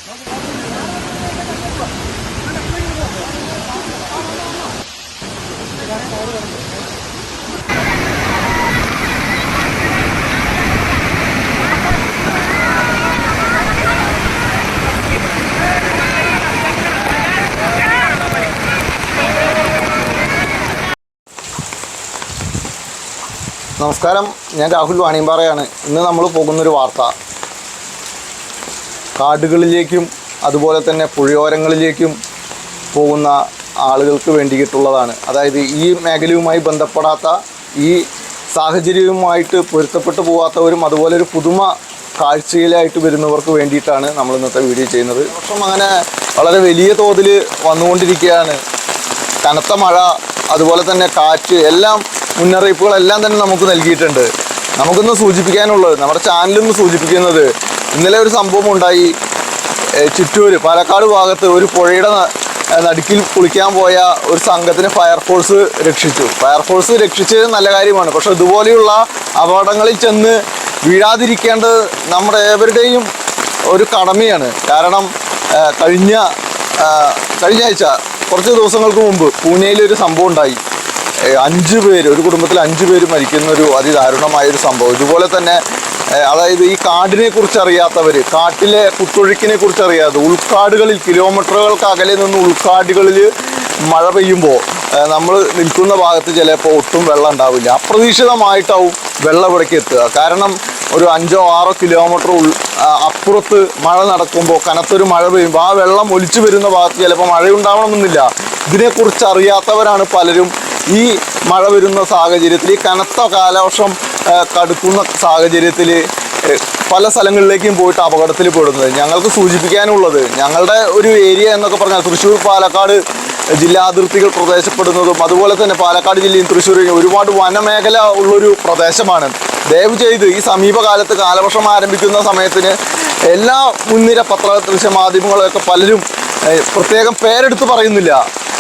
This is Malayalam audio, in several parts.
നമസ്കാരം, ഞാൻ രാഹുൽ വാണിയമ്പാറയാണ്. ഇന്ന് നമ്മൾ പോകുന്നൊരു വാർത്ത കാടുകളിലേക്കും അതുപോലെ തന്നെ പുഴയോരങ്ങളിലേക്കും പോകുന്ന ആളുകൾക്ക് വേണ്ടിയിട്ടുള്ളതാണ്. അതായത് ഈ മേഖലയുമായി ബന്ധപ്പെടാത്ത, ഈ സാഹചര്യവുമായിട്ട് പൊരുത്തപ്പെട്ടു പോകാത്തവരും അതുപോലെ ഒരു പുതുമ കാഴ്ചയിലായിട്ട് വരുന്നവർക്ക് വേണ്ടിയിട്ടാണ് നമ്മൾ ഇന്നത്തെ വീഡിയോ ചെയ്യുന്നത്. വർഷം അങ്ങനെ വളരെ വലിയ തോതിൽ വന്നുകൊണ്ടിരിക്കുകയാണ്. കനത്ത മഴ അതുപോലെ തന്നെ കാറ്റ് എല്ലാം മുന്നറിയിപ്പുകളെല്ലാം തന്നെ നമുക്ക് നൽകിയിട്ടുണ്ട്. നമുക്കൊന്ന് സൂചിപ്പിക്കാനുള്ളത്, നമ്മുടെ ചാനലിൽ സൂചിപ്പിക്കുന്നത്, ഇന്നലെ ഒരു സംഭവം ഉണ്ടായി. ചിറ്റൂർ പാലക്കാട് ഭാഗത്ത് ഒരു പുഴയുടെ നടുക്കിൽ കുളിക്കാൻ പോയ ഒരു സംഘത്തിന് ഫയർഫോഴ്സ് രക്ഷിച്ചു. ഫയർഫോഴ്സ് രക്ഷിച്ചത് നല്ല കാര്യമാണ്. പക്ഷെ ഇതുപോലെയുള്ള അപകടങ്ങളിൽ ചെന്ന് വീഴാതിരിക്കേണ്ടത് നമ്മുടെ ഏവരുടെയും ഒരു കടമയാണ്. കാരണം കഴിഞ്ഞ ആഴ്ച കുറച്ച് ദിവസങ്ങൾക്ക് മുമ്പ് പൂനെയിലൊരു സംഭവം ഉണ്ടായി. 5 പേര്, ഒരു കുടുംബത്തിൽ 5 പേര് മരിക്കുന്ന ഒരു അതിദാരുണമായൊരു സംഭവം. ഇതുപോലെ തന്നെ അതായത് ഈ കാടിനെ കുറിച്ച് അറിയാത്തവർ, കാട്ടിലെ കുത്തൊഴുക്കിനെ കുറിച്ച് അറിയാതെ, ഉൾക്കാടുകളിൽ കിലോമീറ്ററുകൾക്ക് അകലെ നിന്ന് ഉൾക്കാടുകളിൽ മഴ പെയ്യുമ്പോൾ നമ്മൾ നിൽക്കുന്ന ഭാഗത്ത് ചിലപ്പോൾ ഒട്ടും വെള്ളം ഉണ്ടാവില്ല. അപ്രതീക്ഷിതമായിട്ടാവും വെള്ളം ഇവിടേക്ക് എത്തുക. കാരണം ഒരു 5-6 കിലോമീറ്റർ അപ്പുറത്ത് മഴ നടക്കുമ്പോൾ, കനത്തൊരു മഴ പെയ്യുമ്പോൾ ആ വെള്ളം ഒലിച്ചു വരുന്ന ഭാഗത്ത് ചിലപ്പോൾ മഴയുണ്ടാവണമെന്നില്ല. ഇതിനെക്കുറിച്ച് അറിയാത്തവരാണ് പലരും ഈ മഴ വരുന്ന സാഹചര്യത്തിൽ, ഈ കനത്ത കാലവർഷം കടുക്കുന്ന സാഹചര്യത്തിൽ പല സ്ഥലങ്ങളിലേക്കും പോയിട്ട് അപകടത്തിൽ പെടുന്നത്. ഞങ്ങൾക്ക് സൂചിപ്പിക്കാനുള്ളത്, ഞങ്ങളുടെ ഒരു ഏരിയ എന്നൊക്കെ പറഞ്ഞാൽ തൃശ്ശൂർ പാലക്കാട് ജില്ലാതിർത്തികൾ പ്രദേശപ്പെടുന്നതും അതുപോലെ തന്നെ പാലക്കാട് ജില്ലയും തൃശ്ശൂരും ഒരുപാട് വനമേഖല ഉള്ളൊരു പ്രദേശമാണ്. ദയവ് ചെയ്ത് ഈ സമീപകാലത്ത് കാലവർഷം ആരംഭിക്കുന്ന സമയത്തിന് എല്ലാ മുൻനിര ദൃശ്യ മാധ്യമങ്ങളൊക്കെ പലരും പ്രത്യേകം പേരെടുത്ത് പറയുന്നില്ല.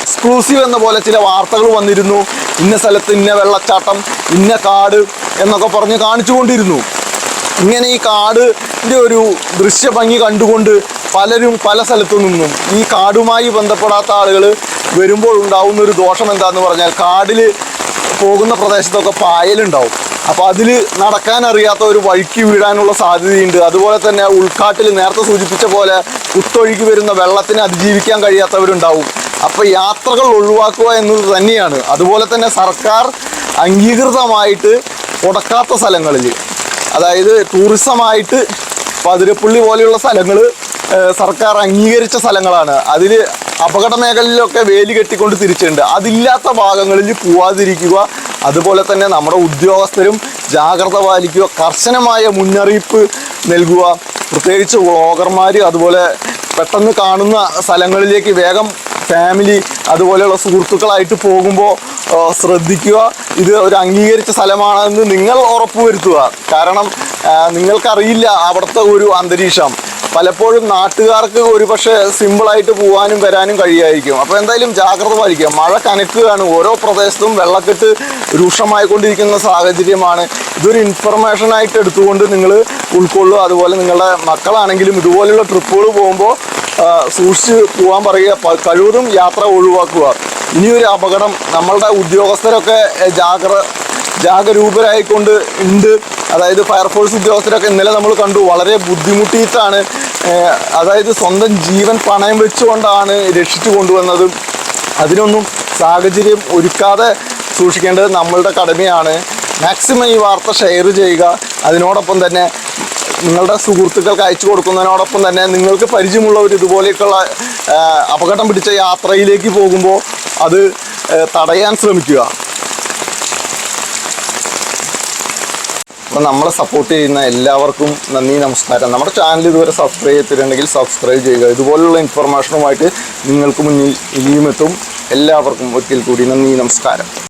എക്സ്ക്ലൂസീവ് എന്ന പോലെ ചില വാർത്തകൾ വന്നിരുന്നു. ഇന്ന സ്ഥലത്ത് ഇന്ന വെള്ളച്ചാട്ടം, ഇന്ന കാട് എന്നൊക്കെ പറഞ്ഞ് കാണിച്ചുകൊണ്ടിരുന്നു. ഇങ്ങനെ ഈ കാടിൻ്റെ ഒരു ദൃശ്യഭംഗി കണ്ടുകൊണ്ട് പലരും പല സ്ഥലത്തു നിന്നും, ഈ കാടുമായി ബന്ധപ്പെടാത്ത ആളുകൾ വരുമ്പോൾ ഉണ്ടാവുന്ന ഒരു ദോഷം എന്താണെന്ന് പറഞ്ഞാൽ, കാടിൽ പോകുന്ന പ്രദേശത്തൊക്കെ പായലുണ്ടാവും. അപ്പോൾ അതിൽ നടക്കാൻ അറിയാത്ത ഒരു വഴിക്ക് വീഴാനുള്ള സാധ്യതയുണ്ട്. അതുപോലെ തന്നെ ഉൾക്കാട്ടിൽ നേരത്തെ സൂചിപ്പിച്ച പോലെ കുത്തൊഴുകി വരുന്ന വെള്ളത്തിന് അതിജീവിക്കാൻ കഴിയാത്തവരുണ്ടാവും. അപ്പോൾ യാത്രകൾ ഒഴിവാക്കുക എന്നത് തന്നെയാണ്. അതുപോലെ തന്നെ സർക്കാർ അംഗീകൃതമായിട്ട് കൊടുക്കാത്ത സ്ഥലങ്ങളിൽ, അതായത് ടൂറിസമായിട്ട് പതിരപ്പള്ളി പോലെയുള്ള സ്ഥലങ്ങൾ സർക്കാർ അംഗീകരിച്ച സ്ഥലങ്ങളാണ്. അതിൽ അപകട മേഖലയിലൊക്കെ വേലി കെട്ടിക്കൊണ്ട് തിരിച്ചിട്ടുണ്ട്. അതില്ലാത്ത ഭാഗങ്ങളിൽ പോവാതിരിക്കുക. അതുപോലെ തന്നെ നമ്മുടെ ഉദ്യോഗസ്ഥരും ജാഗ്രത പാലിക്കുക, കർശനമായ മുന്നറിയിപ്പ് നൽകുക. പ്രത്യേകിച്ച് വ്ളോഗർമാർ അതുപോലെ പെട്ടെന്ന് കാണുന്ന സ്ഥലങ്ങളിലേക്ക് വേഗം ഫാമിലി അതുപോലെയുള്ള സുഹൃത്തുക്കളായിട്ട് പോകുമ്പോൾ ശ്രദ്ധിക്കുക. ഇത് ഒരു അംഗീകരിച്ച സ്ഥലമാണെന്ന് നിങ്ങൾ ഉറപ്പുവരുത്തുക. കാരണം നിങ്ങൾക്കറിയില്ല അവിടുത്തെ ഒരു അന്തരീക്ഷം. പലപ്പോഴും നാട്ടുകാർക്ക് ഒരുപക്ഷെ സിമ്പിളായിട്ട് പോകാനും വരാനും കഴിയായിരിക്കും. അപ്പോൾ എന്തായാലും ജാഗ്രത പാലിക്കുക. മഴ കനക്കുകയാണ്. ഓരോ പ്രദേശത്തും വെള്ളക്കെട്ട് രൂക്ഷമായിക്കൊണ്ടിരിക്കുന്ന സാഹചര്യമാണ്. ഇതൊരു ഇൻഫർമേഷനായിട്ട് എടുത്തുകൊണ്ട് നിങ്ങൾ ഉൾക്കൊള്ളുക. അതുപോലെ നിങ്ങളുടെ മക്കളാണെങ്കിലും ഇതുപോലെയുള്ള ട്രിപ്പുകൾ പോകുമ്പോൾ സൂക്ഷിച്ച് പോകാൻ പറയുക. കഴിവതും യാത്ര ഒഴിവാക്കുക. ഇനിയൊരു അപകടം നമ്മളുടെ ഉദ്യോഗസ്ഥരൊക്കെ ജാഗരൂകരായിക്കൊണ്ട് ഉണ്ട്. അതായത് ഫയർഫോഴ്സ് ഉദ്യോഗസ്ഥരൊക്കെ ഇന്നലെ നമ്മൾ കണ്ടു, വളരെ ബുദ്ധിമുട്ടിയിട്ടാണ്, അതായത് സ്വന്തം ജീവൻ പണയം വെച്ചുകൊണ്ടാണ് രക്ഷിച്ചു കൊണ്ടുവന്നത്. അതിനൊന്നും സാഹചര്യം ഒരുക്കാതെ സൂക്ഷിക്കേണ്ടത് നമ്മളുടെ കടമയാണ്. മാക്സിമം ഈ വാർത്ത ഷെയർ ചെയ്യുക. അതിനോടൊപ്പം തന്നെ നിങ്ങളുടെ സുഹൃത്തുക്കൾക്ക് അയച്ചു കൊടുക്കുന്നതിനോടൊപ്പം തന്നെ നിങ്ങൾക്ക് പരിചയമുള്ളവർ ഇതുപോലെയൊക്കെയുള്ള അപകടം പിടിച്ച യാത്രയിലേക്ക് പോകുമ്പോൾ അത് തടയാൻ ശ്രമിക്കുക. അപ്പോൾ നമ്മളെ സപ്പോർട്ട് ചെയ്യുന്ന എല്ലാവർക്കും നന്ദി, നമസ്കാരം. നമ്മുടെ ചാനൽ ഇതുവരെ സബ്സ്ക്രൈബ് ചെയ്തിട്ടുണ്ടെങ്കിൽ സബ്സ്ക്രൈബ് ചെയ്യുക. ഇതുപോലുള്ള ഇൻഫർമേഷനുമായിട്ട് നിങ്ങൾക്ക് മുന്നിൽ ഇനിയും എത്തും. എല്ലാവർക്കും ഒരിക്കൽ കൂടി നന്ദി, നമസ്കാരം.